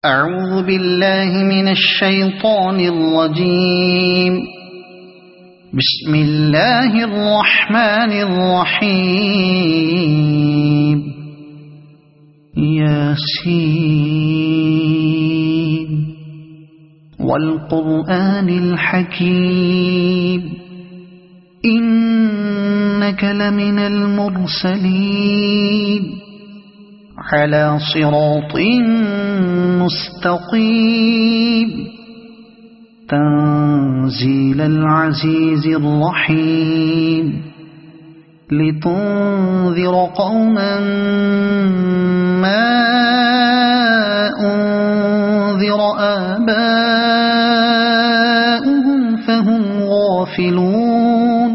أعوذ بالله من الشيطان الرجيم. بسم الله الرحمن الرحيم. ياسين والقرآن الحكيم إنك لمن المرسلين على صراط مستقيم تنزيل العزيز الرحيم لتنذر قوما ما أنذر آباؤهم فهم غافلون.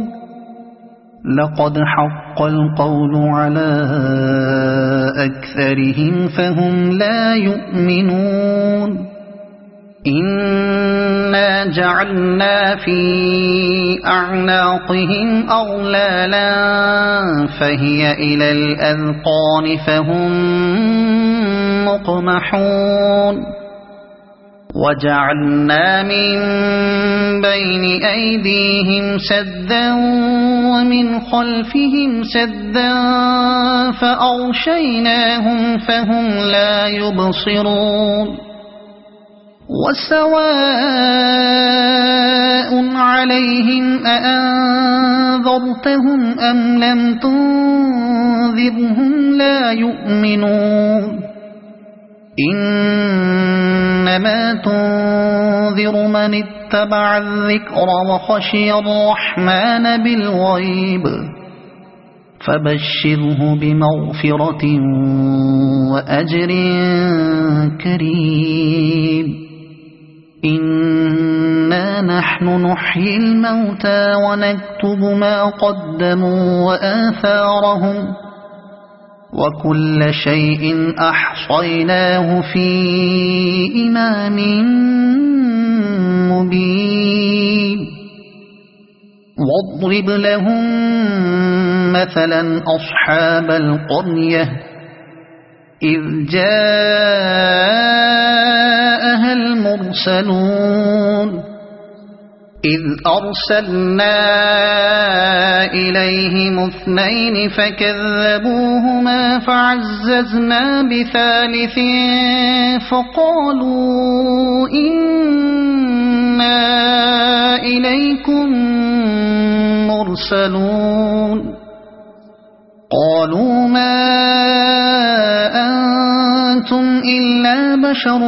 لقد حق القول على أكثرهم فهم لا يؤمنون. إنا جعلنا في أعناقهم أغلالا فهي إلى الأذقان فهم مقمحون. وجعلنا من بين أيديهم سدا ومن خلفهم سدا فأغشيناهم فهم لا يبصرون. وسواء عليهم أأنذرتهم أم لم تنذرهم لا يؤمنون. إنما تنذر من اتبع الذكر وخشي الرحمن بالغيب فبشره بمغفرة وأجر كريم. إنا نحن نحيي الموتى ونكتب ما قدموا وآثارهم وكل شيء أحصيناه في إمام مبين. واضرب لهم مثلا أصحاب القرية إذ جاءها المرسلون إذ أرسلنا إليهم 2 فكذبوهما فعززنا بثالث فقالوا إنا إليكم مرسلون. قالوا ما أنتم إلا بشر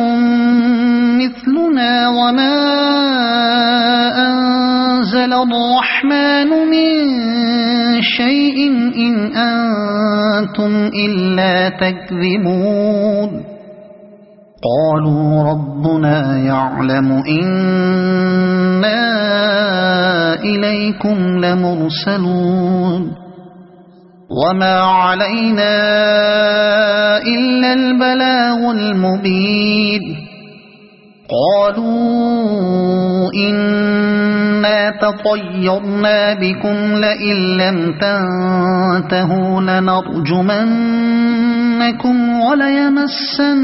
مثلنا وما أنزل الرحمن من شيء إن أنتم إلا تكذبون. قالوا ربنا يعلم إنا إليكم لمرسلون وما علينا إلا البلاغ المبين. قالوا إنا تطيرنا بكم لئن لم تنتهوا لنرجمنكم وليمسنكم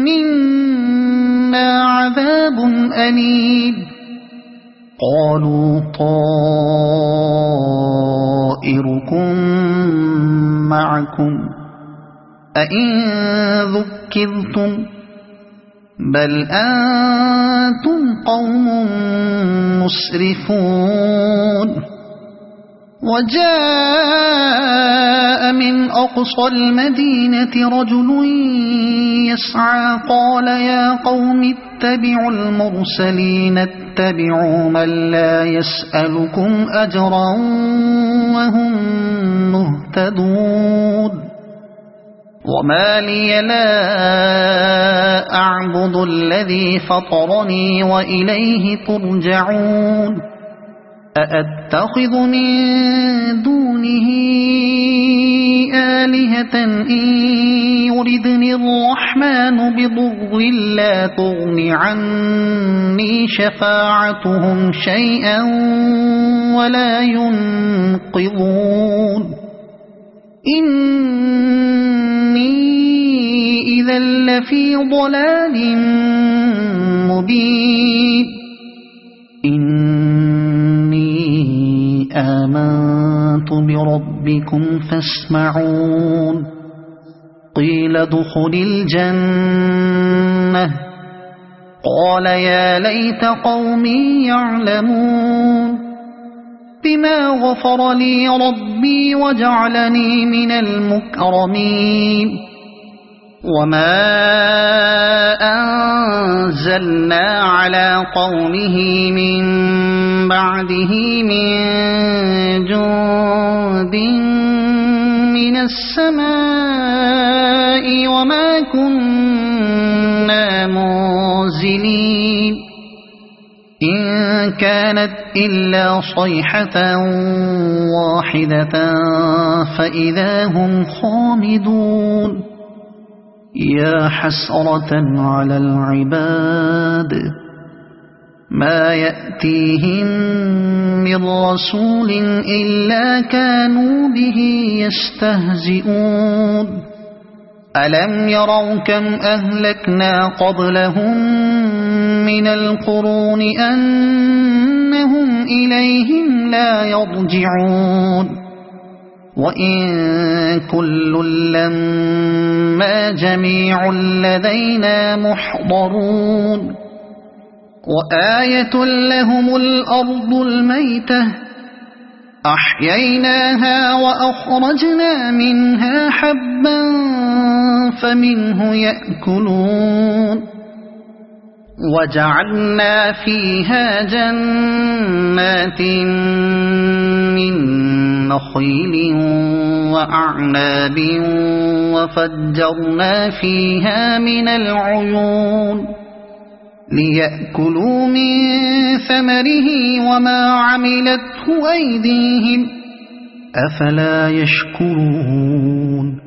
منا عذاب أليم. قالوا طائركم معكم أئن ذكرتم بل أنتم قوم مسرفون. وجاء من أقصى المدينة رجل يسعى قال يا قوم اتبعوا المرسلين اتبعوا من لا يسألكم أجرا وهم مهتدون. وما لي لا أعبد الذي فطرني وإليه ترجعون. أأتخذ من دونه آلهة إن يردني الرحمن بضر لا تغن عني شفاعتهم شيئا ولا ينقذون. إني إذا لفي ضلال مبين إني آمنت بربكم فاسمعون قيل ادخل الجنة قال يا ليت قومي يعلمون بما غفر لي ربي وجعلني من المكرمين وما أنزلنا على قومه من بعده من جند من السماء وما كنا منزلين إن كانت إلا صيحة واحدة فإذا هم خامدون يا حسرة على العباد ما يأتيهم من رسول إلا كانوا به يستهزئون ألم يروا كم أهلكنا قبلهم من القرون أنهم إليهم لا يرجعون وإن كل لما جميع لدينا محضرون وآية لهم الأرض الميتة أحييناها وأخرجنا منها حبا فمنه يأكلون وجعلنا فيها جنات من نخيل وأعناب وفجرنا فيها من العيون ليأكلوا من ثمره وما عملته أيديهم أفلا يشكرون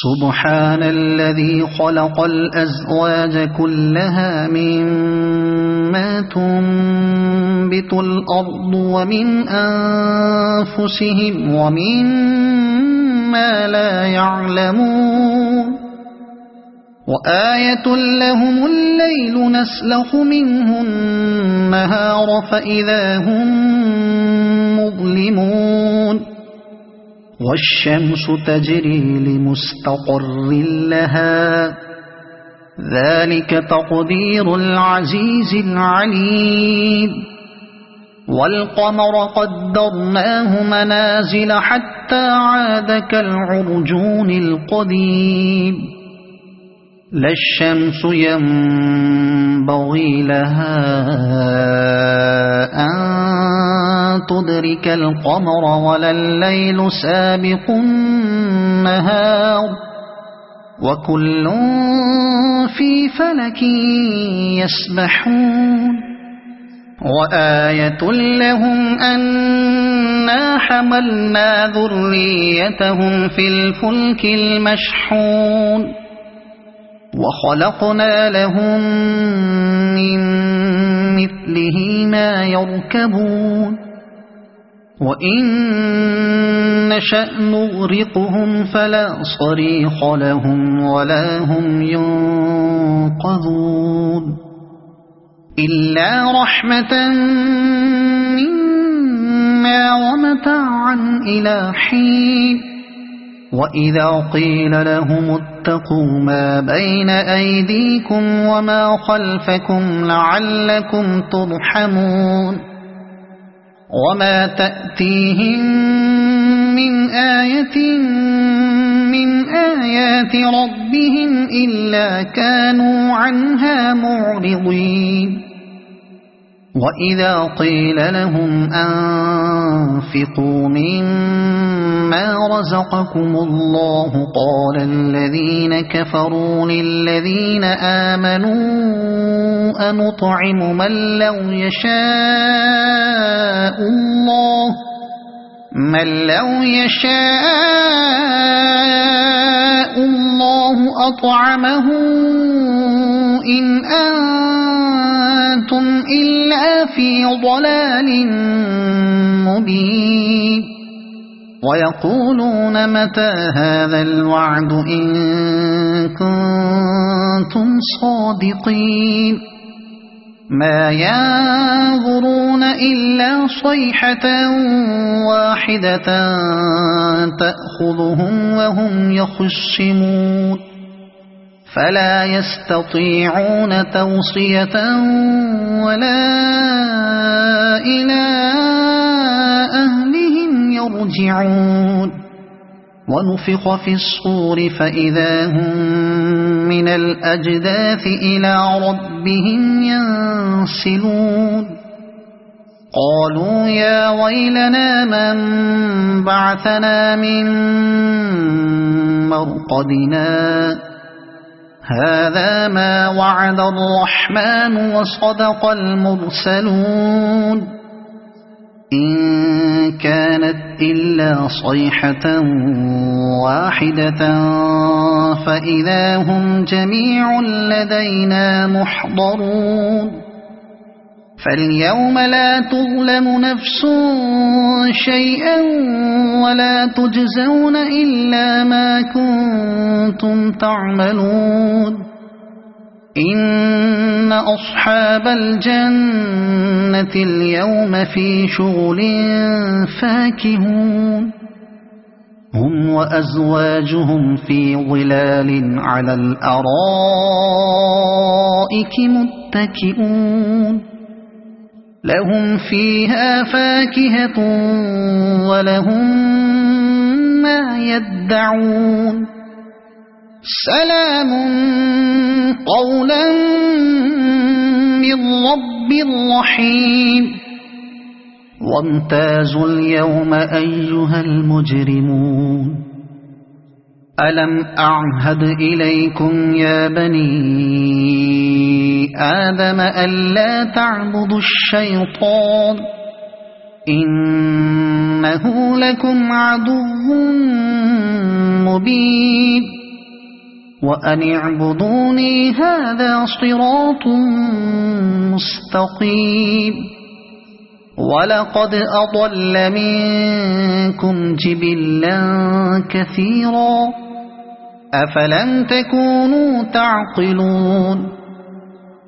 سبحان الذي خلق الأزواج كلها مما تنبت الأرض ومن أنفسهم ومما لا يعلمون وآية لهم الليل نسلخ منه النهار فإذا هم مظلمون والشمس تجري لمستقر لها ذلك تقدير العزيز العليم والقمر قدرناه منازل حتى عاد كالعرجون القديم لا الشمس ينبغي لها أن تدرك القمر ولا الليل سابق النهار وكل في فلك يسبحون وآية لهم أنا حملنا ذريتهم في الفلك المشحون وخلقنا لهم من مثله ما يركبون وإن نشأ نغرقهم فلا صريخ لهم ولا هم ينقذون إلا رحمة منا ومتاعا إلى حين وإذا قيل لهم اتقوا ما بين أيديكم وما خلفكم لعلكم ترحمون وما تأتيهم من آية من آيات ربهم إلا كانوا عنها معرضين وإذا قيل لهم أنفقوا مما رزقكم الله قال الذين كفروا للذين آمنوا أنطعم من لو يشاء الله أطعمه إن أنتم إلا في ضلال مبين ويقولون متى هذا الوعد إن كنتم صادقين ما ينظرون إلا صيحة واحدة تأخذهم وهم يخصمون فلا يستطيعون توصية ولا إلى أهلهم يرجعون ونفخ في الصور فإذا هم من الأجداث إلى ربهم ينسلون قالوا يا ويلنا من بعثنا من مرقدنا هذا ما وعد الرحمن وصدق المرسلون إن كانت إلا صيحة واحدة فإذا هم جميع لدينا محضرون فاليوم لا تظلم نفس شيئا ولا تجزون إلا ما كنتم تعملون إن أصحاب الجنة اليوم في شغل فاكهون هم وأزواجهم في ظلال على الأرائك متكئون لهم فيها فاكهة ولهم ما يدعون سلام قولا من رب رحيم وامتازوا اليوم أيها المجرمون ألم أعهد إليكم يا بني آدم ألا تعبدوا الشيطان إنه لكم عدو مبين وأن اعبدوني هذا صراط مستقيم ولقد أضل منكم جبلا كثيرا أفلم تكونوا تعقلون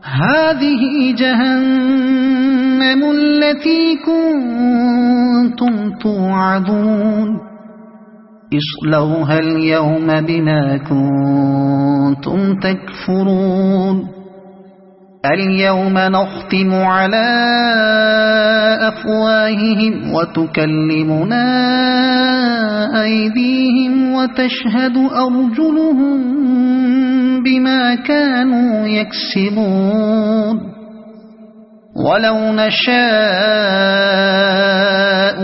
هذه جهنم التي كنتم توعدون اصلوها اليوم بما كنتم تكفرون اليوم نختم على أفواههم وتكلمنا أيديهم وتشهد أرجلهم بما كانوا يكسبون ولو نشاء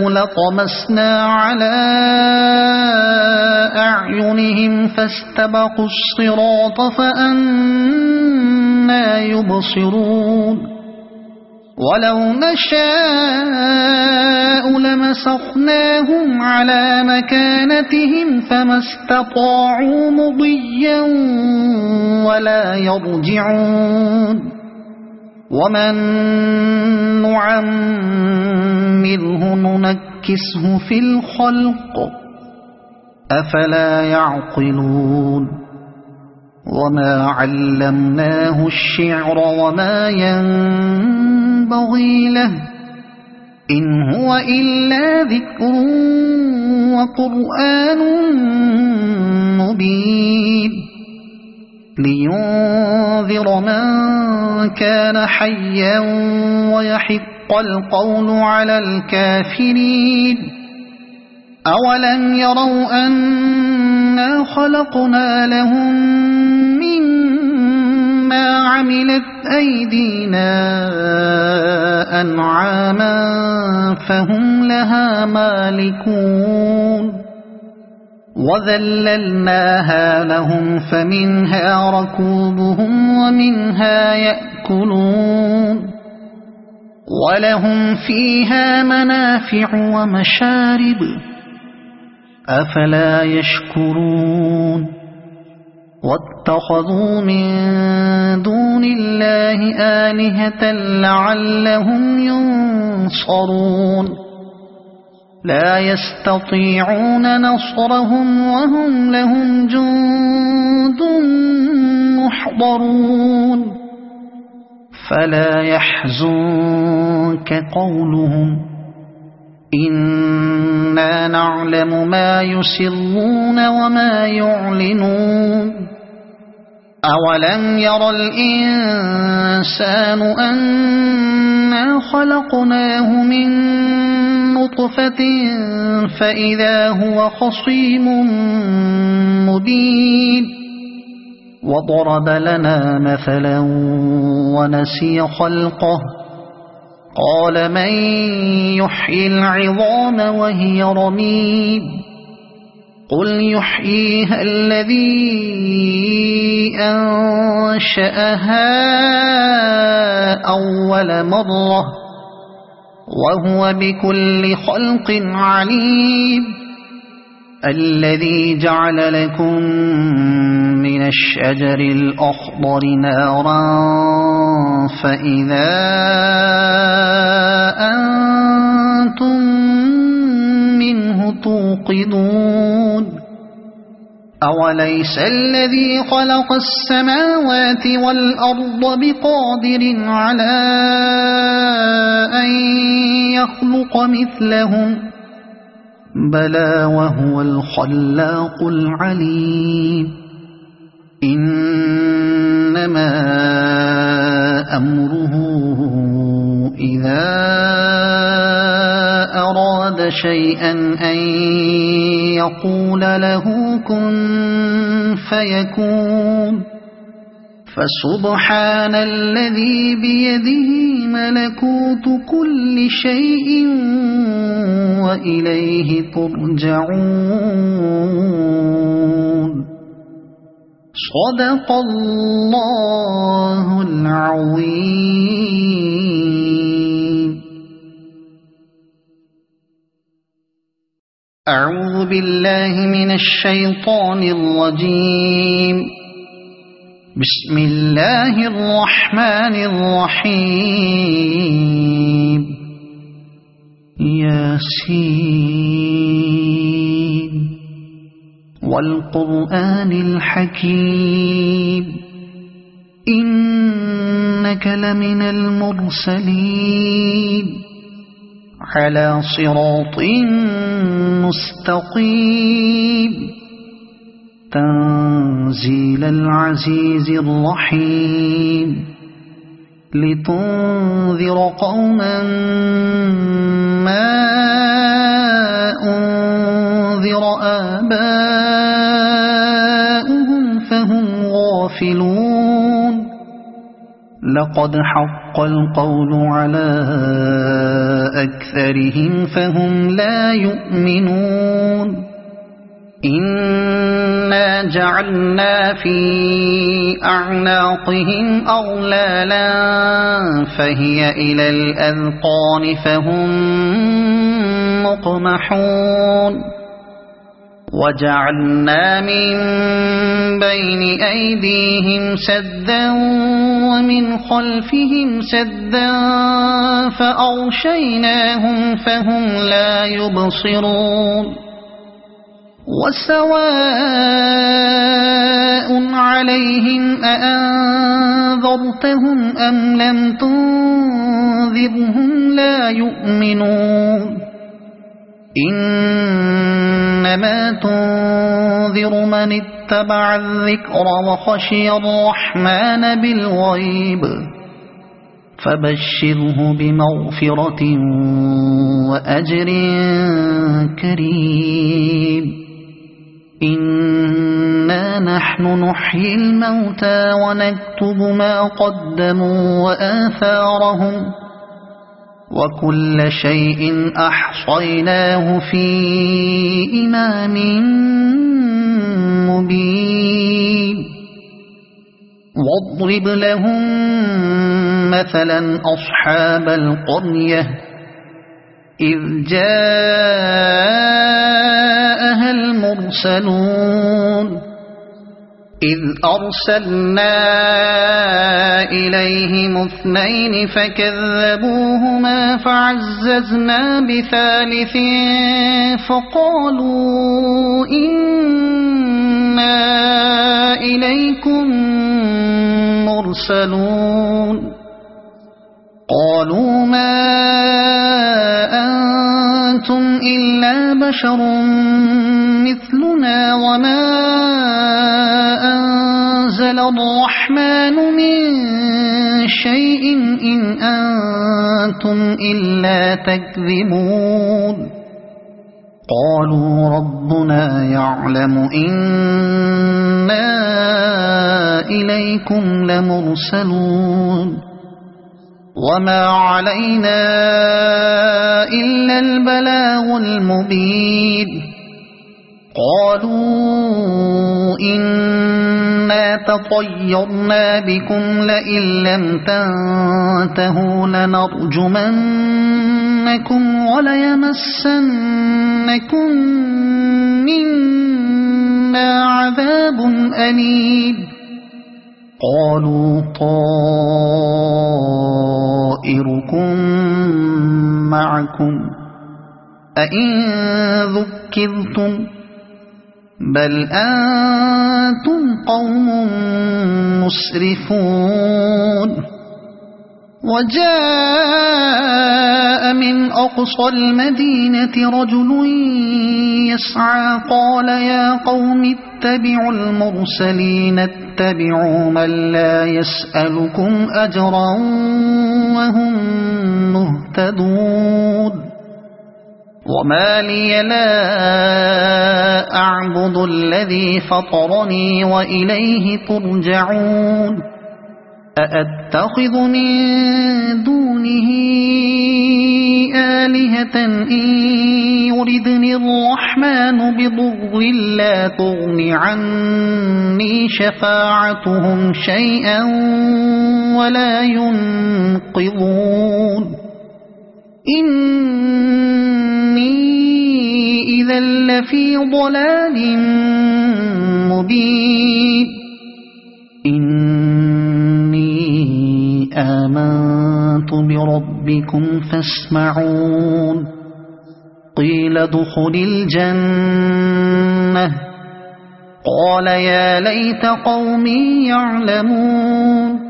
لطمسنا على أعينهم فاستبقوا الصراط فأنى يبصرون ولو نشاء لمسخناهم على مكانتهم فما استطاعوا مضيا ولا يرجعون ومن نعمره ننكسه في الخلق أفلا يعقلون وما علمناه الشعر وما ينبغي له إن هو إلا ذكر وقرآن مبين لينذر من كان حيا ويحق القول على الكافرين أولم يروا أنا خلقنا لهم مما عملت أيدينا أنعاما فهم لها مالكون وذللناها لهم فمنها ركوبهم ومنها يأكلون ولهم فيها منافع ومشارب أفلا يشكرون واتخذوا من دون الله آلهة لعلهم ينصرون لا يستطيعون نصرهم وهم لهم جند محضرون فلا يحزنك قولهم إنا نعلم ما يسرون وما يعلنون أولم ير الإنسان أنا خلقناه من نطفة فإذا هو خصيم مبين وضرب لنا مثلا ونسي خلقه قال من يحيي العظام وهي رميم قل يحييها الذي أنشأها أول مرة وهو بكل خلق عليم الذي جعل لكم من الشجر الأخضر نارا فإذا أنتم منه توقدون أوليس الذي خلق السماوات والأرض بقادر على أن يخلق مثلهم بلى وهو الخلاق العليم إنما أمره إذا أراد شيئا أن يقول له كن فيكون فسبحان الذي بيده ملكوت كل شيء وإليه ترجعون صدق الله العظيم. أعوذ بالله من الشيطان الرجيم. بسم الله الرحمن الرحيم. ياسين والقرآن الحكيم إنك لمن المرسلين على صراط مستقيم تنزيل العزيز الرحيم لتنذر قوما ما أنذر آباؤهم فهم غافلون لقد حق القول على أكثرهم فهم لا يؤمنون إنا جعلنا في أعناقهم أغلالا فهي إلى الأذقان فهم مقمحون وجعلنا من بين أيديهم سدا ومن خلفهم سدا فأغشيناهم فهم لا يبصرون وسواء عليهم أأنذرتهم أم لم تنذرهم لا يؤمنون إنما تنذر من اتبع الذكر وخشي الرحمن بالغيب فبشره بمغفرة وأجر كريم إنا نحن نحيي الموتى ونكتب ما قدموا وآثارهم وكل شيء أحصيناه في إمام مبين واضرب لهم مثلا أصحاب القرية إذ جاءها المرسلون إذ أرسلنا إليهم 2 فكذبوهما فعززنا بثالث فقالوا إنا إليكم مرسلون قالوا ما أنتم إلا بشر مثلنا وما أنزل الرحمن من شيء إن أنتم إلا تكذبون قالوا ربنا يعلم إنا إليكم لمرسلون وما علينا إلا البلاغ المبين قالوا إنا تطيرنا بكم لئن لم تنتهوا لنرجمنكم وليمسنكم منا عذاب أليم قالوا طائركم معكم أئن ذكرتم بل أنتم قوم مسرفون وجاء من أقصى المدينة رجل يسعى قال يا قوم اتبعوا المرسلين اتبعوا من لا يسألكم أجرا وهم مهتدون وما لي لا أعبد الذي فطرني وإليه ترجعون أأتخذ من دونه آلهة إن يردني الرحمن بضر لا تغن عني شفاعتهم شيئا ولا ينقذون إني إذا لفي ضلال مبين إني آمنت بربكم فاسمعون قيل ادخل الجنة قال يا ليت قومي يعلمون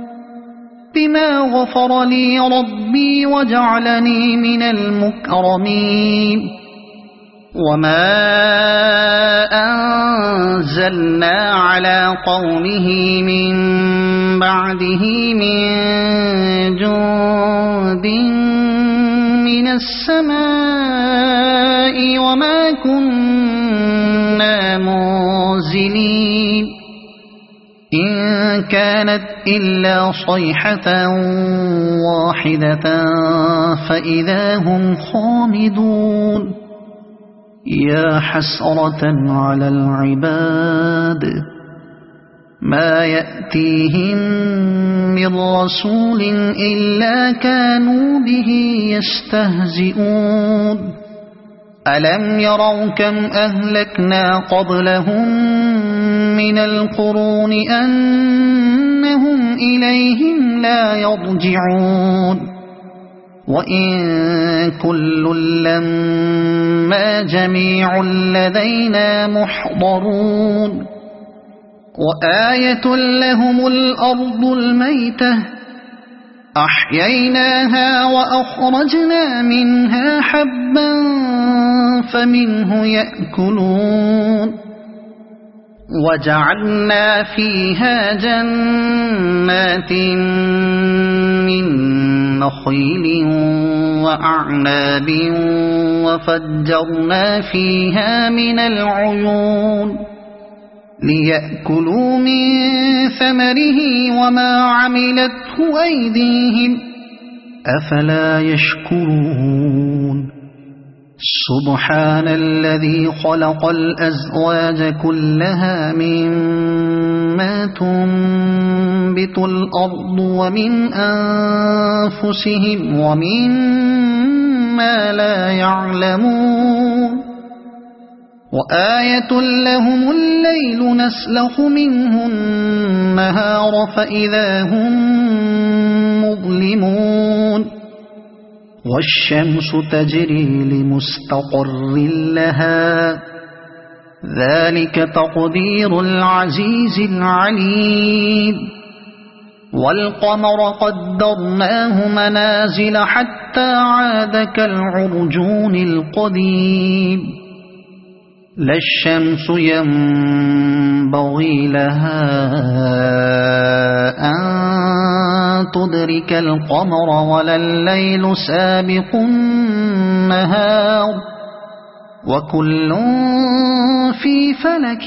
بما غفر لي ربي وجعلني من المكرمين وما أنزلنا على قومه من بعده من جند من السماء وما كنا منزلين إن كانت إلا صيحة واحدة فإذا هم خامدون يا حسرة على العباد ما يأتيهم من رسول إلا كانوا به يستهزئون ألم يروا كم أهلكنا قبلهم من القرون أنهم إليهم لا يرجعون وإن كل لما جميع لدينا محضرون وآية لهم الأرض الميتة أحييناها وأخرجنا منها حبا فمنه يأكلون وجعلنا فيها جنات من نخيل وأعناب وفجرنا فيها من العيون ليأكلوا من ثمره وما عملته أيديهم أفلا يشكرون سبحان الذي خلق الأزواج كلها مما تنبت الأرض ومن أنفسهم ومما لا يعلمون وآية لهم الليل نسلخ منه النهار فإذا هم مظلمون والشمس تجري لمستقر لها ذلك تقدير العزيز العليم والقمر قدرناه منازل حتى عاد كالعرجون القديم لا الشمس ينبغي لها أن تدرك القمر ولا الليل سابق النهار وكل في فلك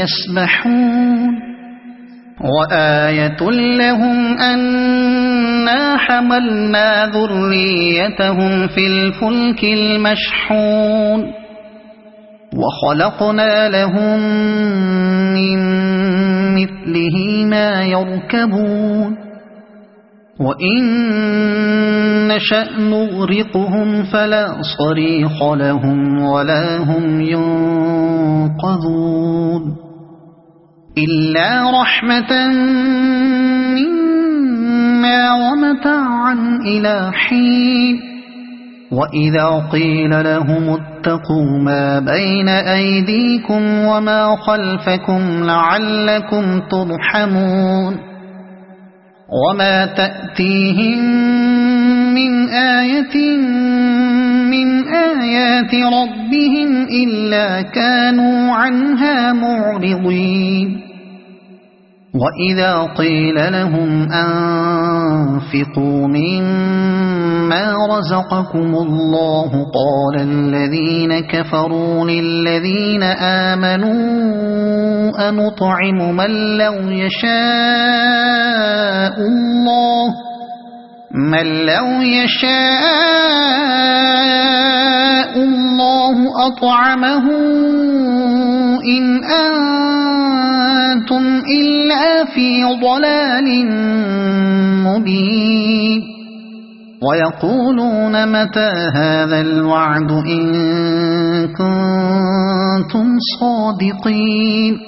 يسبحون وآية لهم أنا حملنا ذريتهم في الفلك المشحون وخلقنا لهم من مثله ما يركبون وإن نشأ نغرقهم فلا صريخ لهم ولا هم ينقذون إلا رحمة منا ومتاعا إلى حين وإذا قيل لهم اتقوا ما بين أيديكم وما خلفكم لعلكم ترحمون وما تأتيهم من آية من آيات ربهم إلا كانوا عنها معرضين وإذا قيل لهم أنفقوا مما رزقكم الله قال الذين كفروا للذين آمنوا أنطعم من لو يشاء الله أطعمه إن أنتم إلا في ضلال مبين ويقولون متى هذا الوعد إن كنتم صادقين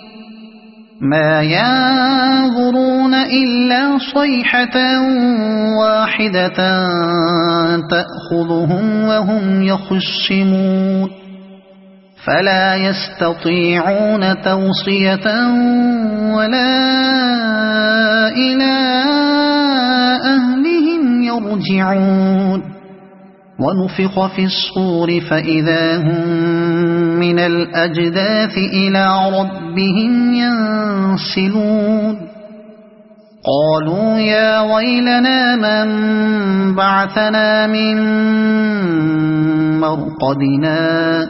ما ينظرون إلا صيحة واحدة تأخذهم وهم يخصمون فلا يستطيعون توصية ولا إلى أهلهم يرجعون ونفخ في الصور فإذا هم من الأجداث إلى ربهم ينسلون قالوا يا ويلنا من بعثنا من مرقدنا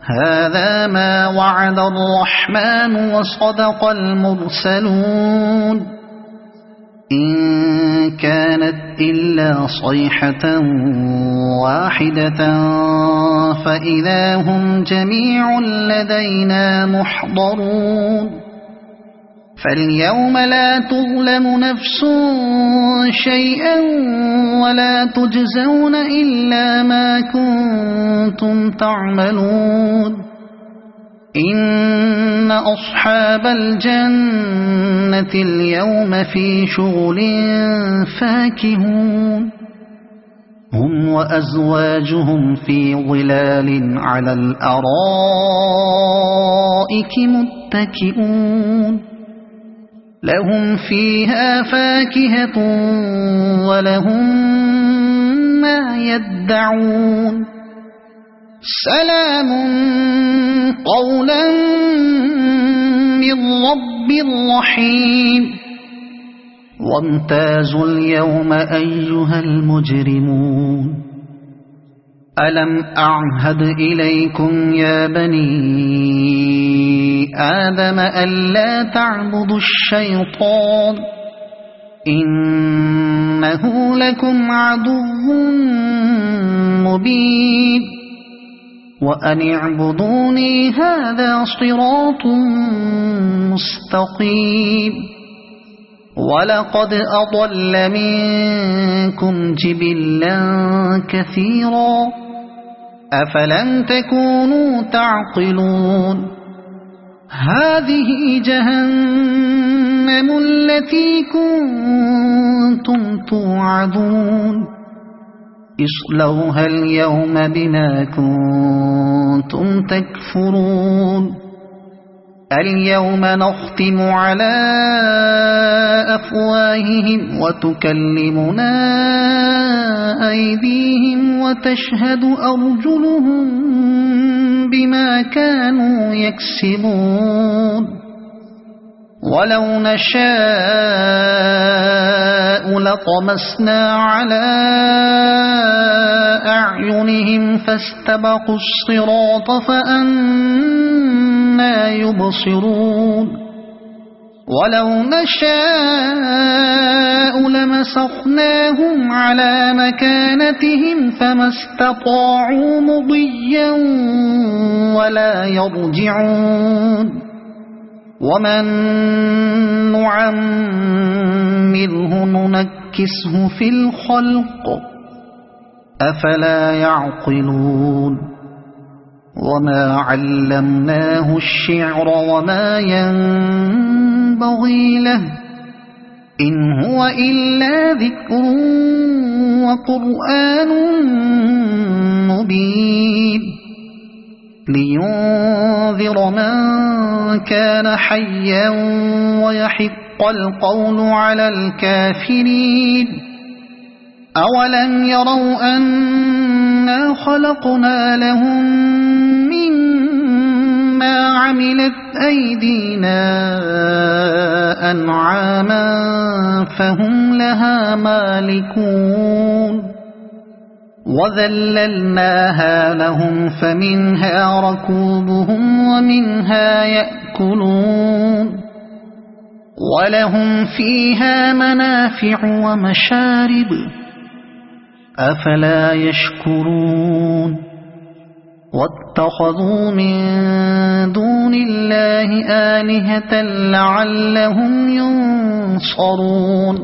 هذا ما وعد الرحمن وصدق المرسلون إن كانت إلا صيحة واحدة فإذا هم جميع لدينا محضرون فاليوم لا تظلم نفس شيئا ولا تجزون إلا ما كنتم تعملون إن أصحاب الجنة اليوم في شغل فاكهون هم وأزواجهم في ظلال على الأرائك متكئون لهم فيها فاكهة ولهم ما يدعون سلام قولا من رب رحيم وامتازوا اليوم أيها المجرمون ألم أعهد إليكم يا بني آدم ألا تعبدوا الشيطان إنه لكم عدو مبين وأن اعبدوني هذا صراط مستقيم ولقد أضل منكم جبلا كثيرا أفلم تكونوا تعقلون هذه جهنم التي كنتم توعدون اصلوها اليوم بما كنتم تكفرون اليوم نختم على أفواههم وتكلمنا أيديهم وتشهد أرجلهم بما كانوا يكسبون ولو نشاء لطمسنا على أعينهم فاستبقوا الصراط فأنى يبصرون ولو نشاء لمسخناهم على مكانتهم فما استطاعوا مضيا ولا يرجعون ومن نعمره ننكسه في الخلق أفلا يعقلون وما علمناه الشعر وما ينبغي له إن هو إلا ذكر وقرآن مبين لينذر من كان حيا ويحق القول على الكافرين أولم يروا أنا خلقنا لهم مما عملت أيدينا أنعاما فهم لها مالكون وذللناها لهم فمنها ركوبهم ومنها يأكلون ولهم فيها منافع ومشارب أفلا يشكرون واتخذوا من دون الله آلهة لعلهم ينصرون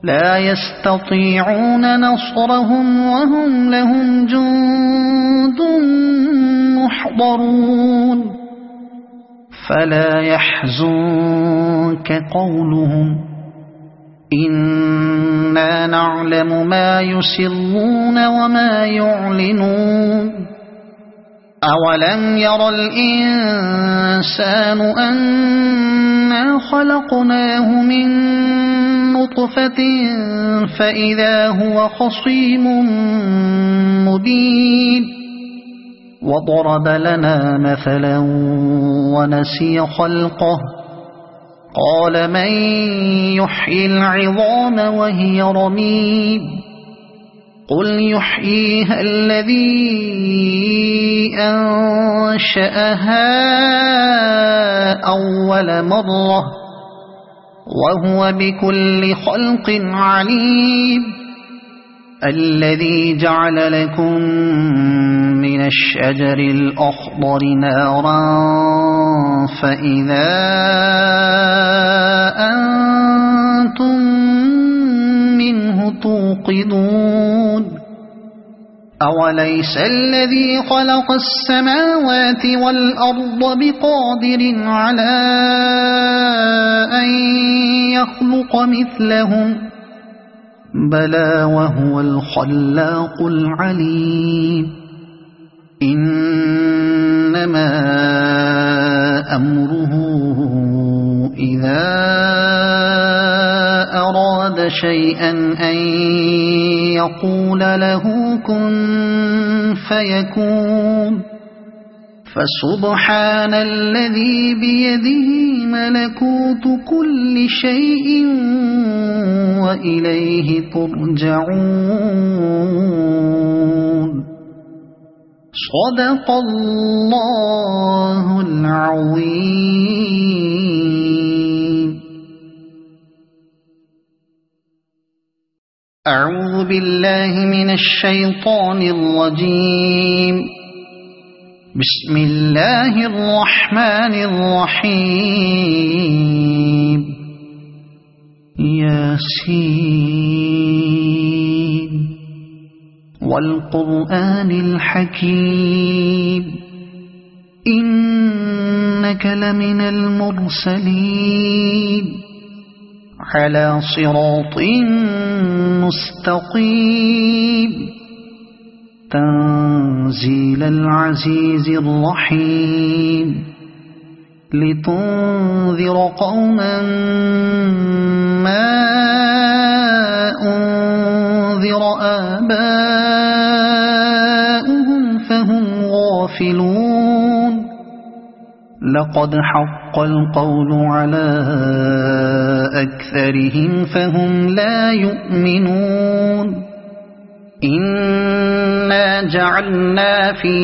لا يستطيعون نصرهم وهم لهم جند محضرون فلا يحزنك قولهم إنا نعلم ما يسرون وما يعلنون أولم ير الإنسان أنا خلقناه من نطفة فإذا هو خصيم مبين وضرب لنا مثلا ونسي خلقه قال من يحيي العظام وهي رميم قل يحييها الذي أنشأها أول مرة وهو بكل خلق عليم الذي جعل لكم من الشجر الأخضر نارا فإذا أنتم منه توقدون أوليس الذي خلق السماوات والأرض بقادر على أن يخلق مثلهم بلى وهو الخلاق العليم إنما أمره إذا أراد شيئا أن يقول له كن فيكون فسبحان الذي بيده ملكوت كل شيء وإليه ترجعون صدق الله العظيم. أعوذ بالله من الشيطان الرجيم. بسم الله الرحمن الرحيم. ياسين والقرآن الحكيم إنك لمن المرسلين على صراط مستقيم تنزيل العزيز الرحيم لتنذر قوما ما أنذر آباؤهم فهم غافلون لقد حق القول على أكثرهم فهم لا يؤمنون إنا جعلنا في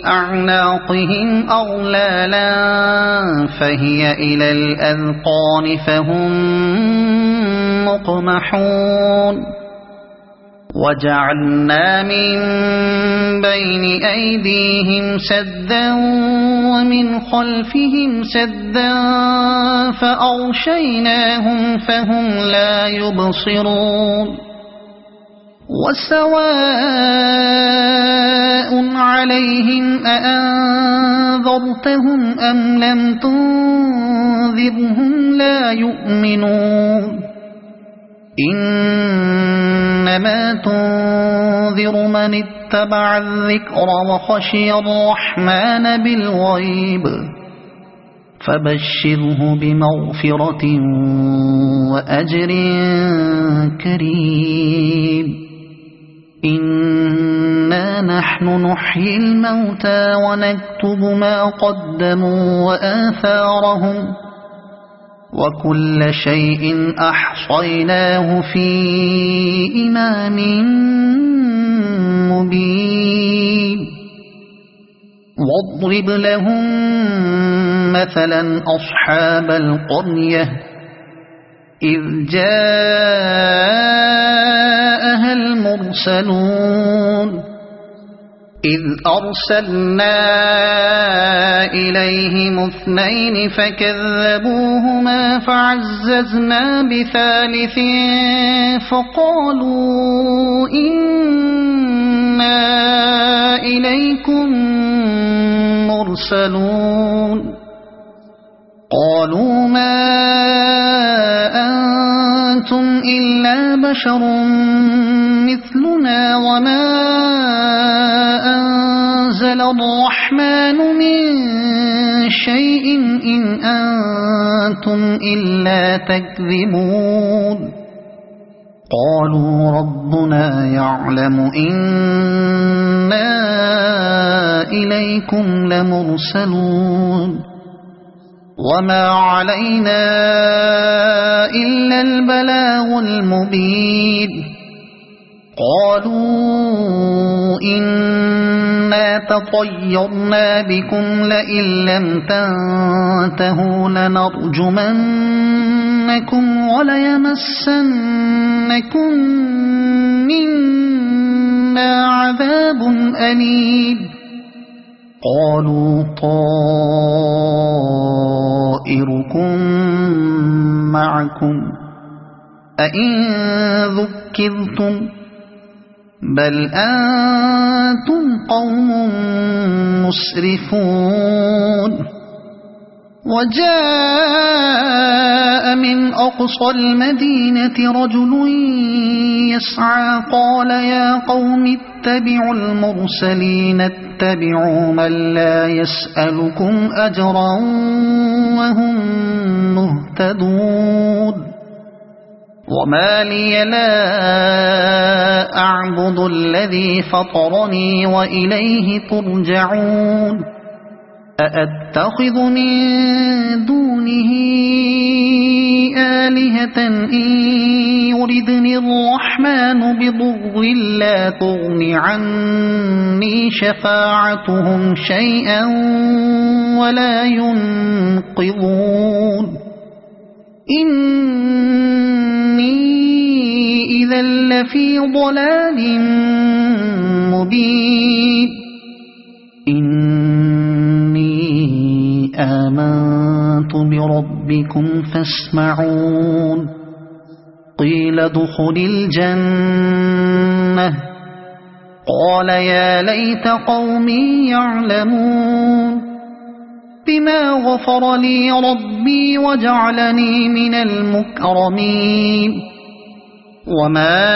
أعناقهم أغلالا فهي إلى الأذقان فهم مقمحون وجعلنا من بين أيديهم سدا ومن خلفهم سدا فأغشيناهم فهم لا يبصرون وسواء عليهم أأنذرتهم أم لم تنذرهم لا يؤمنون إنما تنذر من اتبع الذكر وخشي الرحمن بالغيب فبشره بمغفرة وأجر كريم إنا نحن نحيي الموتى ونكتب ما قدموا وآثارهم وكل شيء أحصيناه في إمام مبين واضرب لهم مثلا أصحاب القرية إذ جاءها المرسلون إذ أرسلنا إليهم اثنين فكذبوهما فعززنا بثالث فقالوا إنا إليكم مرسلون قالوا ما أنتم إلا بشر مثلنا وما أنزل الرحمن من شيء إن أنتم إلا تكذبون قالوا ربنا يعلم إنا إليكم لمرسلون وما علينا إلا البلاغ المبين قالوا إنا تطيرنا بكم لئن لم تنتهوا لنرجمنكم وليمسنكم منا عذاب أليم قالوا طائركم معكم أئن ذكرتم بل أنتم قوم مسرفون وجاء من أقصى المدينة رجل يسعى قال يا قوم اتبعوا المرسلين اتبعوا من لا يسألكم أجرا وهم مهتدون وما لي لا أعبد الذي فطرني وإليه ترجعون أأتخذ من دونه آلهة إن يردني الرحمن بضر لا تغن عني شفاعتهم شيئا ولا ينقذون إني إذا لفي ضلال مبين إني آمنت بربكم فاسمعون قيل ادخل الجنة قال يا ليت قومي يعلمون بما غفر لي ربي وجعلني من المكرمين وما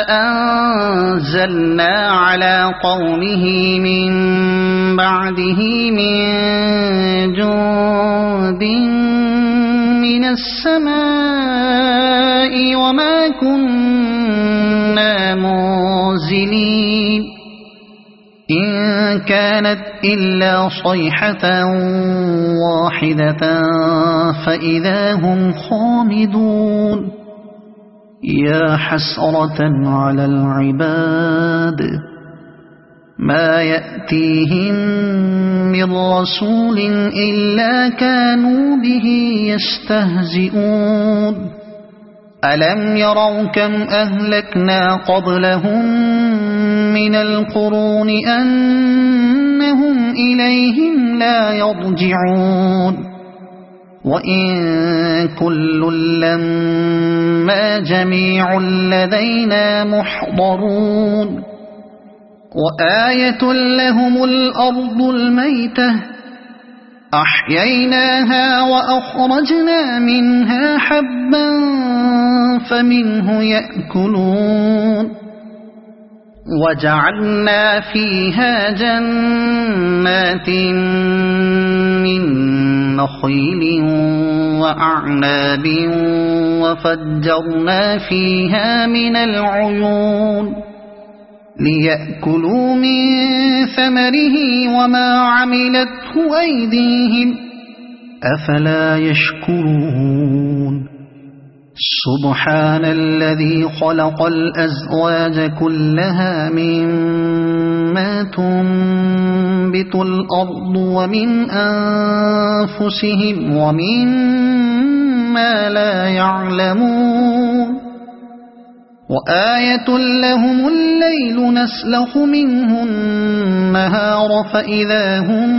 أنزلنا على قومه من بعده من جند من السماء وما كنا منزلين إن كانت إلا صيحة واحدة فإذا هم خامدون يا حسرة على العباد ما يأتيهم من رسول إلا كانوا به يستهزئون ألم يروا كم أهلكنا قبلهم من القرون أنهم إليهم لا يرجعون وإن كل لما جميع لدينا محضرون وآية لهم الأرض الميتة أحييناها وأخرجنا منها حبا فمنه يأكلون وجعلنا فيها جنات من نخيل وأعناب وفجرنا فيها من العيون ليأكلوا من ثمره وما عملته أيديهم أفلا يشكرون سبحان الذي خلق الأزواج كلها مما تنبت الأرض ومن أنفسهم ومما لا يعلمون وآية لهم الليل نسلخ منه النهار فإذا هم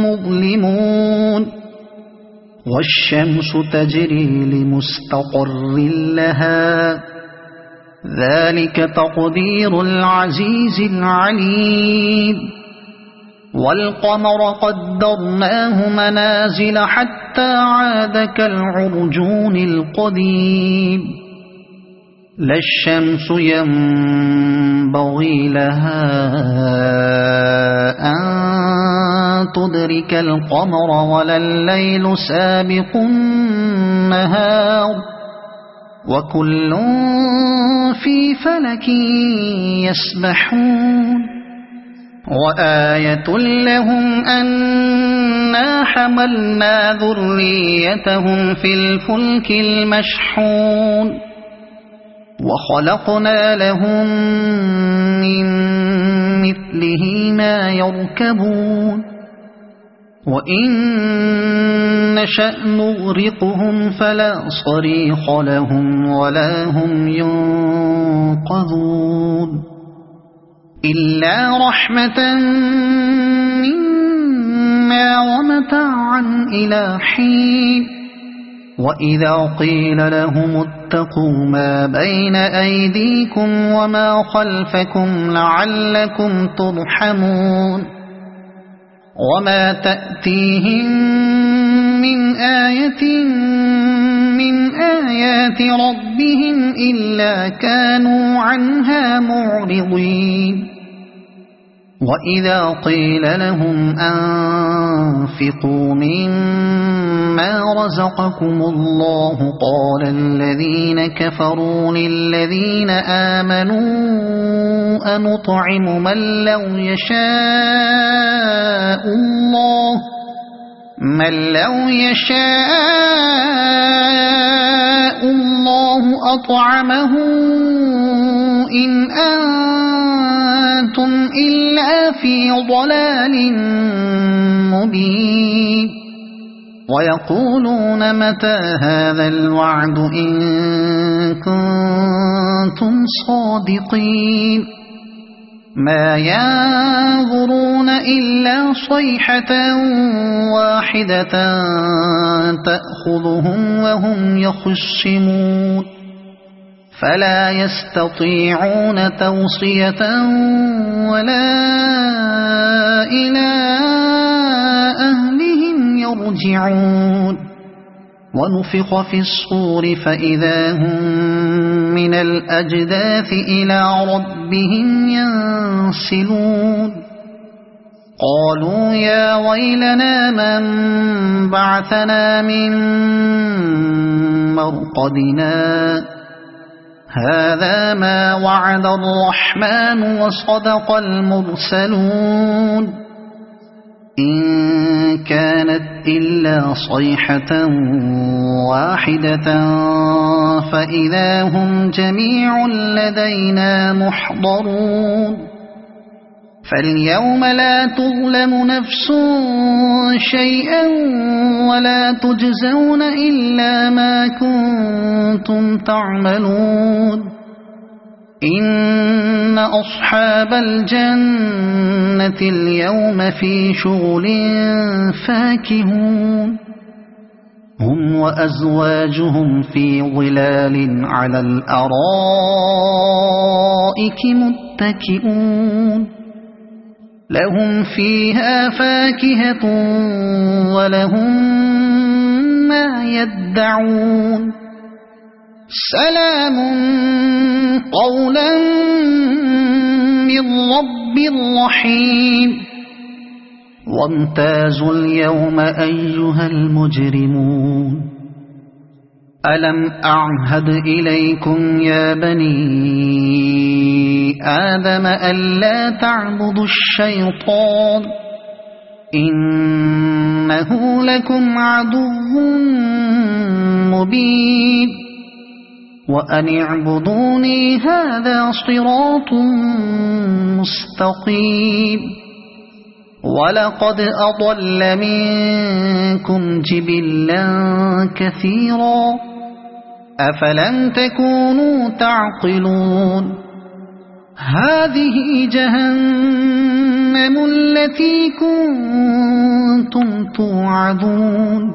مظلمون والشمس تجري لمستقر لها ذلك تقدير العزيز العليم والقمر قدرناه منازل حتى عاد كالعرجون القديم لا الشمس ينبغي لها أن تدرك القمر ولا الليل سابق النهار وكل في فلك يسبحون وآية لهم أنا حملنا ذريتهم في الفلك المشحون وخلقنا لهم من مثله ما يركبون وإن نشأ نغرقهم فلا صريخ لهم ولا هم ينقذون إلا رحمة منا ومتاعا إلى حين وإذا قيل لهم اتقوا ما بين أيديكم وما خلفكم لعلكم ترحمون وما تأتيهم من آية من آيات ربهم إلا كانوا عنها معرضين وإذا قيل لهم أنفقوا مما رزقكم الله قال الذين كفروا للذين آمنوا أنطعم من لو يشاء الله أطعمه إن أنتم إلا في ضلال مبين ويقولون متى هذا الوعد إن كنتم صادقين ما ينظرون إلا صيحة واحدة تأخذهم وهم يخصمون فلا يستطيعون توصية ولا إلى أهلهم يرجعون ونفخ في الصور فإذا هم من الأجداث إلى ربهم ينسلون قالوا يا ويلنا من بعثنا من مرقدنا هذا ما وعد الرحمن وصدق المرسلون إن كانت إلا صيحة واحدة فإذا هم جميع لدينا محضرون فاليوم لا تظلم نفس شيئا ولا تجزون إلا ما كنتم تعملون إن أصحاب الجنة اليوم في شغل فاكهون هم وأزواجهم في ظلال على الأرائك متكئون لهم فيها فاكهة ولهم ما يدعون سلام قولا من رب رحيم وامتازوا اليوم أيها المجرمون ألم أعهد إليكم يا بني آدم ألا تعبدوا الشيطان إنه لكم عدو مبين وأن اعبدوني هذا صراط مستقيم ولقد أضل منكم جبلا كثيرا أفلم تكونوا تعقلون هذه جهنم التي كنتم توعدون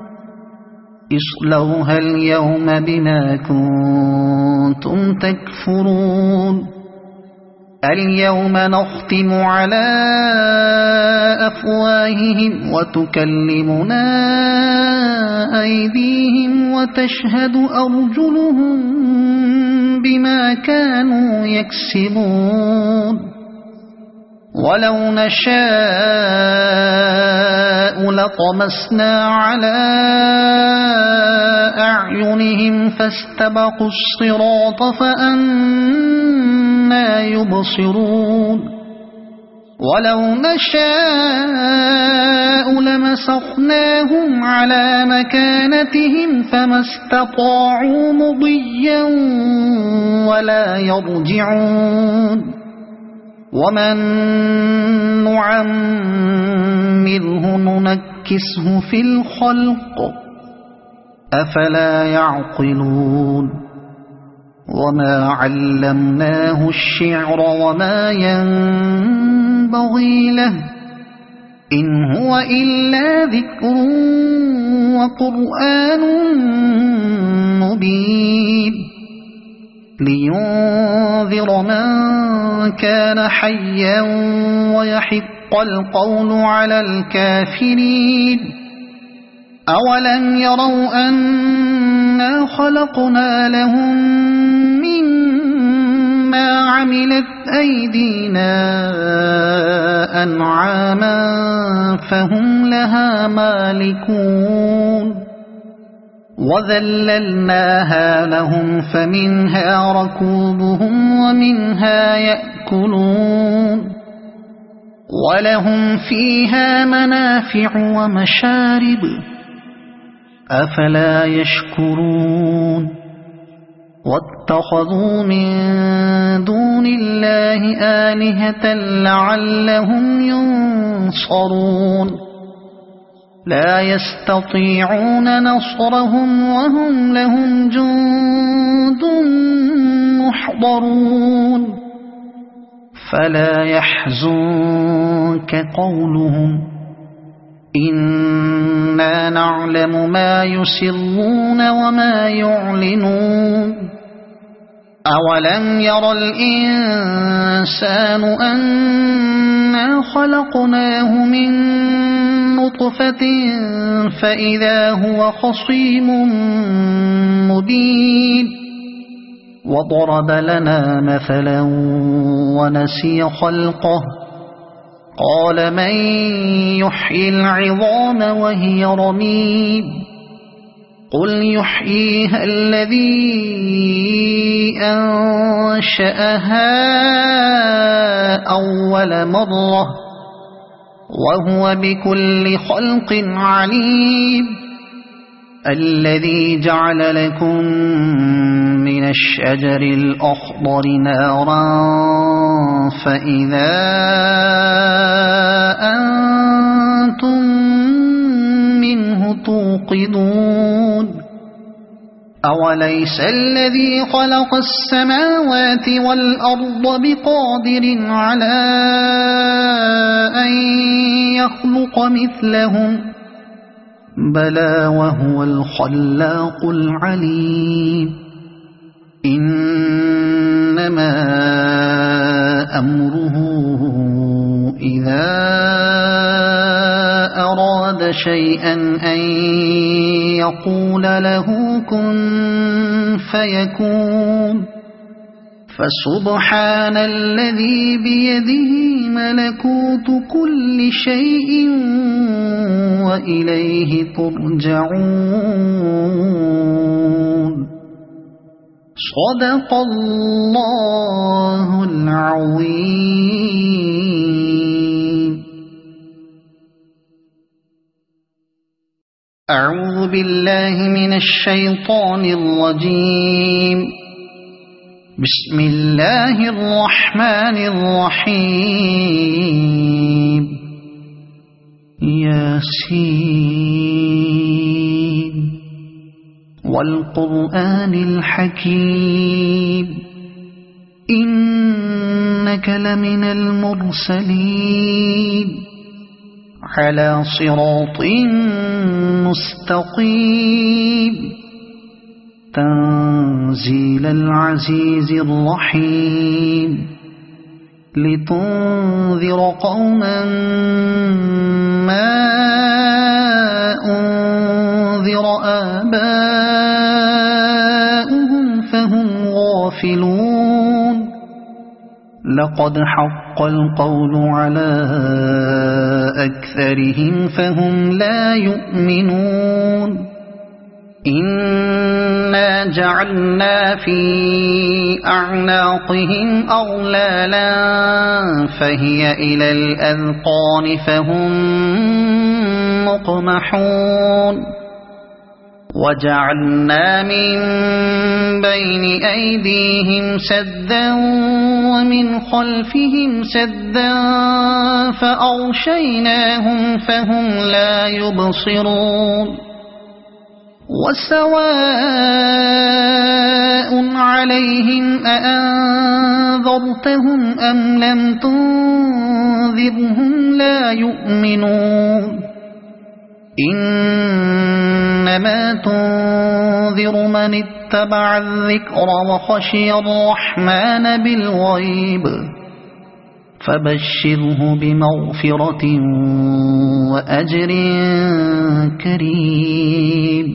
اصلوها اليوم بما كنتم تكفرون اليوم نختم على أفواههم وتكلمنا أيديهم وتشهد أرجلهم بما كانوا يكسبون ولو نشاء لطمسنا على أعينهم فاستبقوا الصراط فأنى يبصرون ولو نشاء لمسخناهم على مكانتهم فما استطاعوا مضيا ولا يرجعون ومن نعمره ننكسه في الخلق أفلا يعقلون وما علمناه الشعر وما ينبغي له إن هو إلا ذكر وقرآن مبين لينذر من كان حيا ويحق القول على الكافرين أولم يروا أنا خلقنا لهم مما عملت أيدينا أنعاما فهم لها مالكون وذللناها لهم فمنها ركوبهم ومنها يأكلون ولهم فيها منافع ومشارب أفلا يشكرون واتخذوا من دون الله آلهة لعلهم ينصرون لا يستطيعون نصرهم وهم لهم جند محضرون فلا يحزنك قولهم إنا نعلم ما يسرون وما يعلنون أولم ير الإنسان أنا خلقناه من نطفة فإذا هو خصيم مبين وضرب لنا مثلا ونسي خلقه قال من يحيي العظام وهي رميم قل يحييها الذي أنشأها أول مرة وهو بكل خلق عليم الذي جعل لكم من الشجر الأخضر نارا فإذا أنتم منه توقدون أوليس الذي خلق السماوات والأرض بقادر على أن يخلق مثلهم بلى وهو الخلاق العليم إنما أمره إذا أراد شيئا أن يقول له كن فيكون فسبحان الذي بيده ملكوت كل شيء وإليه ترجعون صدق الله العظيم. أعوذ بالله من الشيطان الرجيم. بسم الله الرحمن الرحيم. ياسين والقرآن الحكيم إنك لمن المرسلين على صراط مستقيم تنزيل العزيز الرحيم لتنذر قوما ما أنذر آباؤهم فهم غافلون لقد حق القول على أكثرهم فهم لا يؤمنون إنا جعلنا في أعناقهم أغلالا فهي إلى الأذقان فهم مقمحون وجعلنا من بين أيديهم سدا ومن خلفهم سدا فأغشيناهم فهم لا يبصرون وسواء عليهم أأنذرتهم أم لم تنذرهم لا يؤمنون إنما تنذر من اتبع الذكر وخشي الرحمن بالغيب فبشره بمغفرة وأجر كريم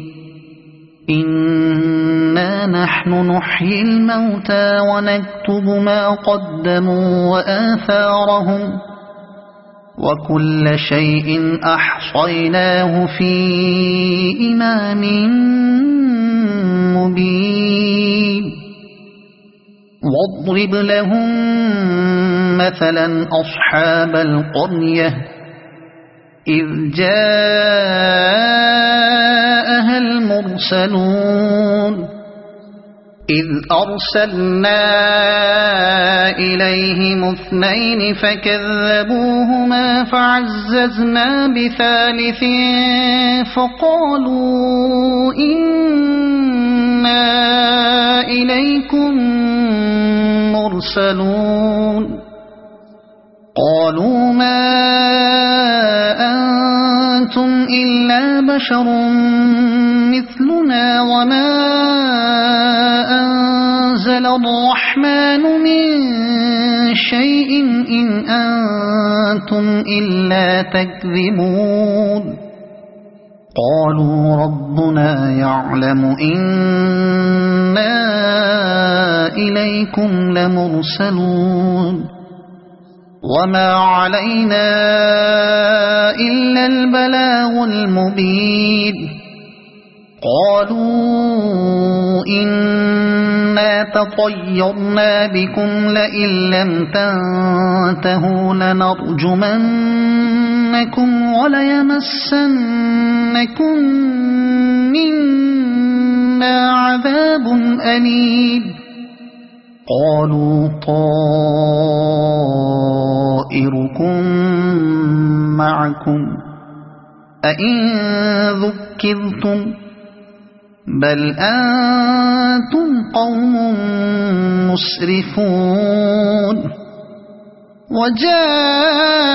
إنا نحن نحيي الموتى ونكتب ما قدموا وآثارهم وكل شيء أحصيناه في إمام مبين واضرب لهم مثلا أصحاب القرية إذ جاءها المرسلون إذ أرسلنا إليهم اثنين فكذبوهما فعززنا بثالث فقالوا إنا إليكم مرسلون قالوا ما أنتم إلا بشر مثلنا وما أنزل الرحمن من شيء إن أنتم إلا تكذبون قالوا ربنا يعلم إنا إليكم لمرسلون وما علينا إلا البلاغ المبين قالوا إنا تطيرنا بكم لئن لم تنتهوا لنرجمنكم وليمسنكم منا عذاب أليم قالوا طائركم معكم أئن ذكرتم بل أنتم قوم مسرفون وجاء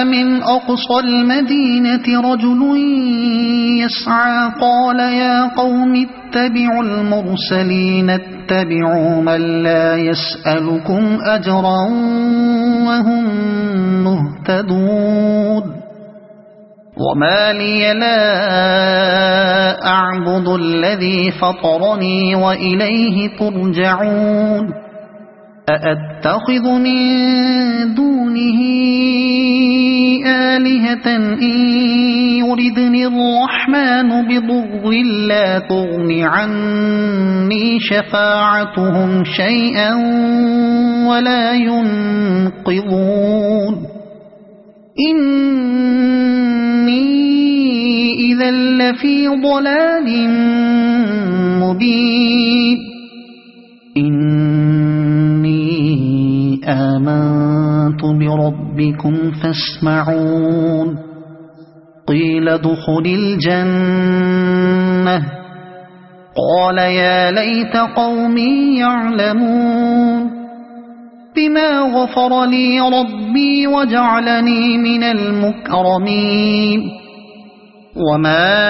من أقصى المدينة رجل يسعى قال يا قوم اتبعوا المرسلين اتبعوا من لا يسألكم أجرا وهم مهتدون وما لي لا أعبد الذي فطرني وإليه ترجعون أأتخذ من دونه آلهة إن يردني الرحمن بضر لا تغن عني شفاعتهم شيئا ولا ينقذون إني إذا لفي ضلال مبين إني آمنت بربكم فاسمعون قيل ادخل الجنة قال يا ليت قومي يعلمون بما غفر لي ربي وجعلني من المكرمين وما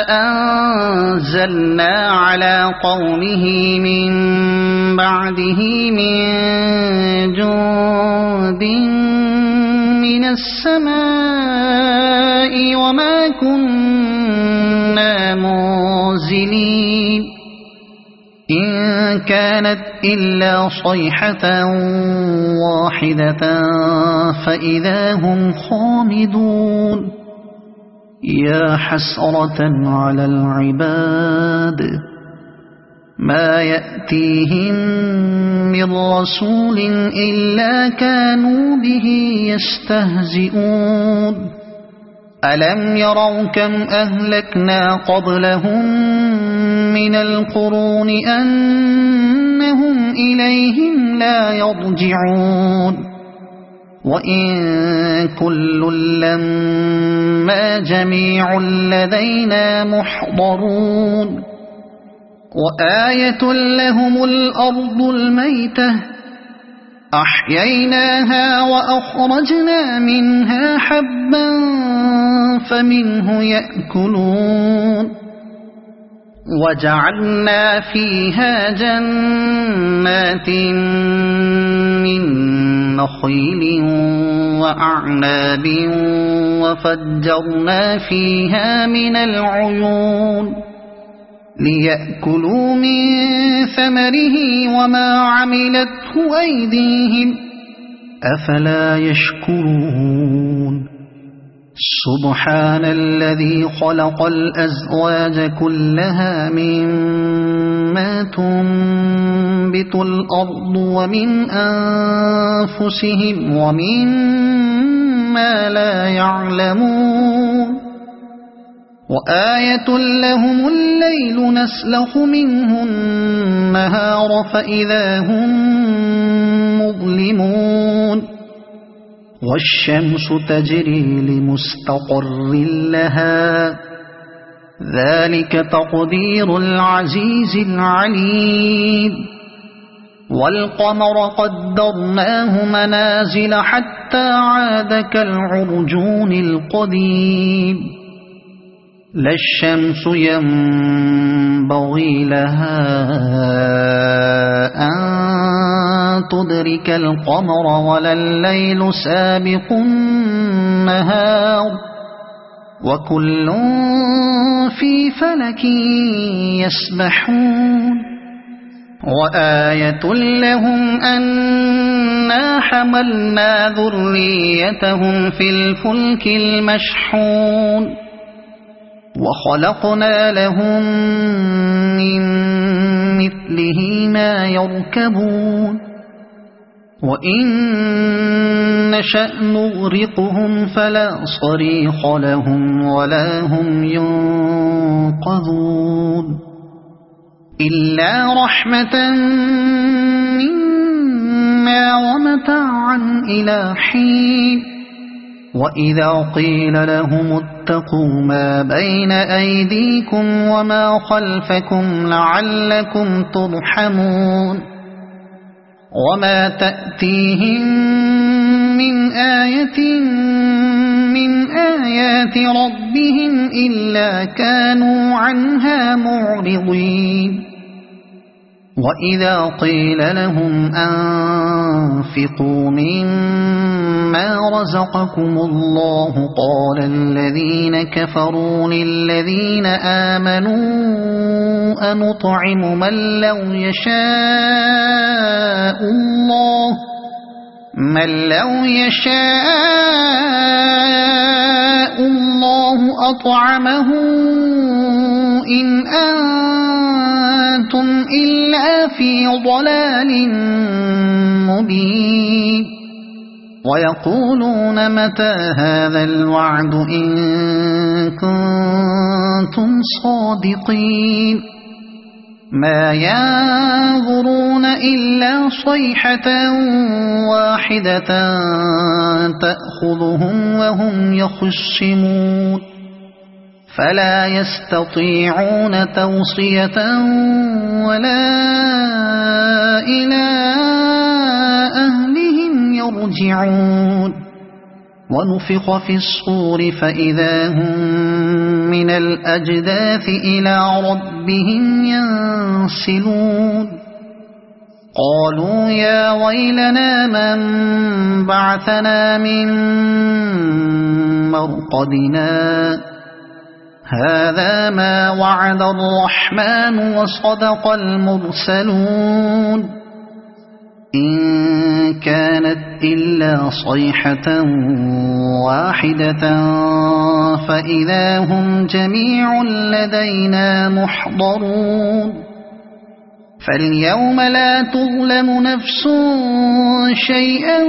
أنزلنا على قومه من بعده من جند من السماء وما كنا منزلين إن كانت إلا صيحة واحدة فإذا هم خامدون يا حسرة على العباد ما يأتيهم من رسول إلا كانوا به يستهزئون ألم يروا كم أهلكنا قبلهم من القرون أنهم إليهم لا يرجعون وإن كل لما جميع لدينا محضرون وآية لهم الأرض الميتة أحييناها وأخرجنا منها حبا فمنه يأكلون وجعلنا فيها جنات من نخيل وأعناب وفجرنا فيها من العيون ليأكلوا من ثمره وما عملته أيديهم أفلا يشكرون سبحان الذي خلق الأزواج كلها مما تنبت الأرض ومن أنفسهم ومما لا يعلمون وآية لهم الليل نسلخ منه النهار فإذا هم مظلمون والشمس تجري لمستقر لها ذلك تقدير العزيز العليم والقمر قدرناه منازل حتى عاد كالعرجون القديم لا الشمس ينبغي ينبغي لها أن تدرك القمر ولا الليل سابق النهار وكل في فلك يسبحون وآية لهم أنا حملنا ذريتهم في الفلك المشحون وخلقنا لهم من مثله ما يركبون وإن نشأ نغرقهم فلا صريخ لهم ولا هم ينقذون إلا رحمة منا ومتاعا إلى حين وإذا قيل لهم اتقوا ما بين أيديكم وما خلفكم لعلكم ترحمون وما تأتيهم من آية من آيات ربهم إلا كانوا عنها معرضين وإذا قيل لهم أنفقوا مما رزقكم الله قال الذين كفروا للذين آمنوا أنطعم من لو يشاء الله أطعمه إن أنتم إلا في ضلال مبين ويقولون متى هذا الوعد إن كنتم صادقين ما ينظرون إلا صيحة واحدة تأخذهم وهم يخصمون فلا يستطيعون توصية ولا إلى أهلهم يرجعون ونفخ في الصور فإذا هم من الأجداث إلى ربهم ينسلون قالوا يا ويلنا من بعثنا من مرقدنا هذا ما وعد الرحمن وصدق المرسلون إن كانت إلا صيحة واحدة فإذا هم جميع لدينا محضرون فاليوم لا تظلم نفس شيئا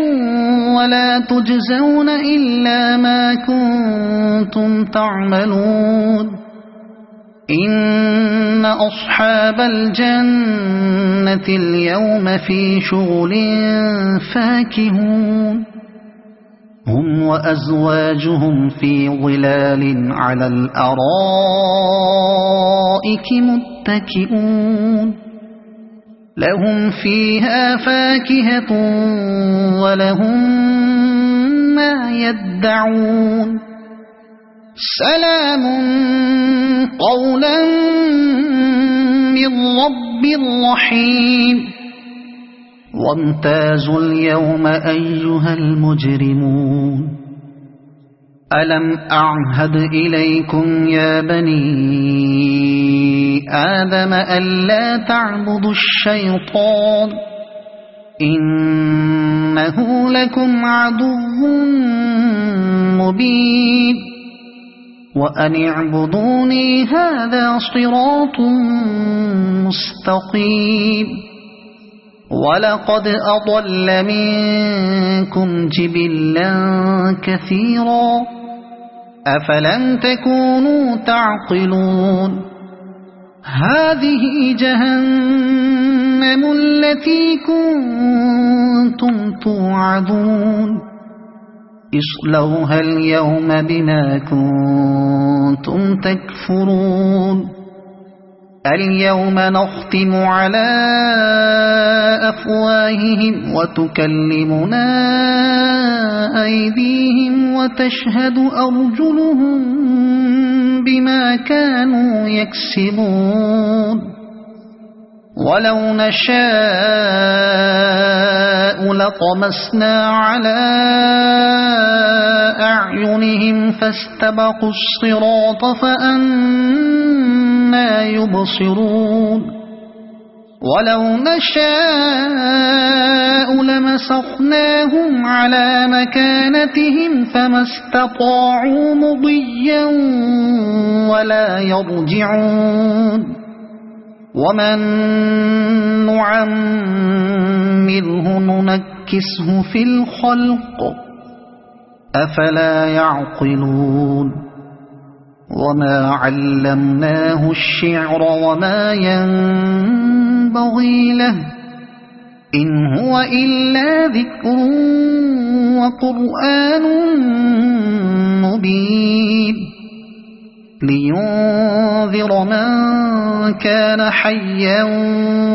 ولا تجزون إلا ما كنتم تعملون إن أصحاب الجنة اليوم في شغل فاكهون هم وأزواجهم في ظلال على الأرائك متكئون لهم فيها فاكهة ولهم ما يدعون سلام قولا من رب رحيم وامتازوا اليوم أيها المجرمون ألم أعهد إليكم يا بني آدم ألا تعبدوا الشيطان إنه لكم عدو مبين وأن اعبدوني هذا صراط مستقيم ولقد أضل منكم جبلا كثيرا أفلم تكونوا تعقلون هذه جهنم التي كنتم توعدون اصلوها اليوم بما كنتم تكفرون اليوم نختم على أفواههم وتكلمنا أيديهم وتشهد أرجلهم بما كانوا يكسبون ولو نشاء لطمسنا على أعينهم فاستبقوا الصراط فأنى يبصرون ولو نشاء لمسخناهم على مكانتهم فما استطاعوا مضيا ولا يرجعون ومن نعمره ننكسه في الخلق أفلا يعقلون وما علمناه الشعر وما ينبغي له إن هو إلا ذكر وقرآن مبين لينذر من كان حيا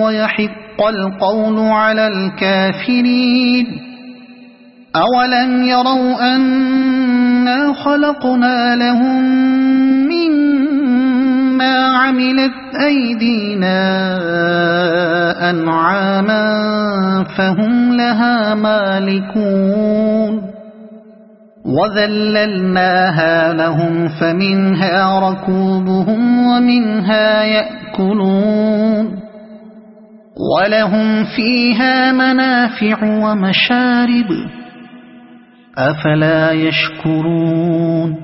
ويحق القول على الكافرين أولم يروا أنا خلقنا لهم مما عملت أيدينا أنعاما فهم لها مالكون وذللناها لهم فمنها ركوبهم ومنها يأكلون ولهم فيها منافع ومشارب أفلا يشكرون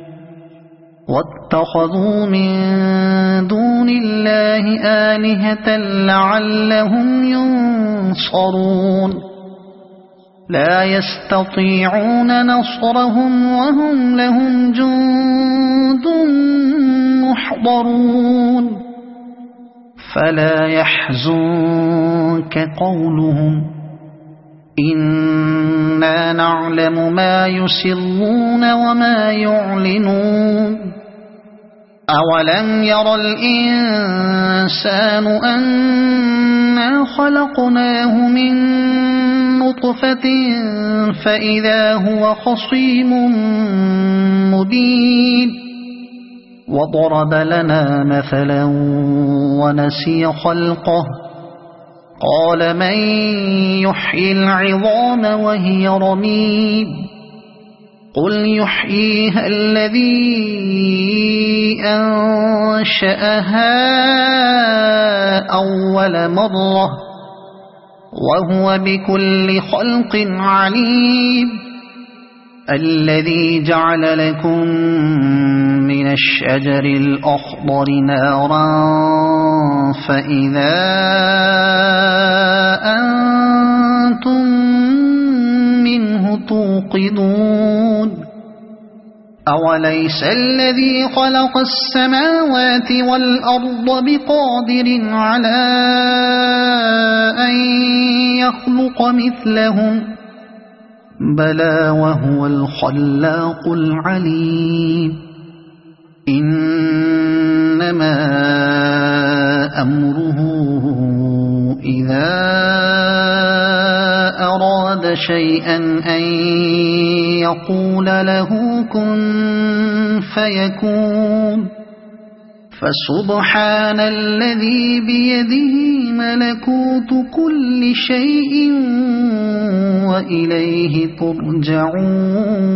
واتخذوا من دون الله آلهة لعلهم ينصرون لا يستطيعون نصرهم وهم لهم جند محضرون فلا يحزنك قولهم إنا نعلم ما يسرون وما يعلنون أولم ير الإنسان أنا خلقناه من نطفة فإذا هو خصيم مبين وضرب لنا مثلا ونسي خلقه قال من يحيي العظام وهي رميم قل يحييها الذي أنشأها أول مرة وهو بكل خلق عليم الذي جعل لكم من الشجر الأخضر نارا فإذا أنتم منه توقدون أوليس الذي خلق السماوات والأرض بقادر على أن يخلق مثلهم بلى وهو الخلاق العليم إنما أمره إذا أراد شيئا أن يقول له كن فيكون فسبحان الذي بيده ملكوت كل شيء وإليه ترجعون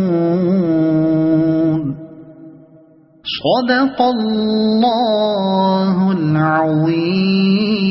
صدق الله العظيم.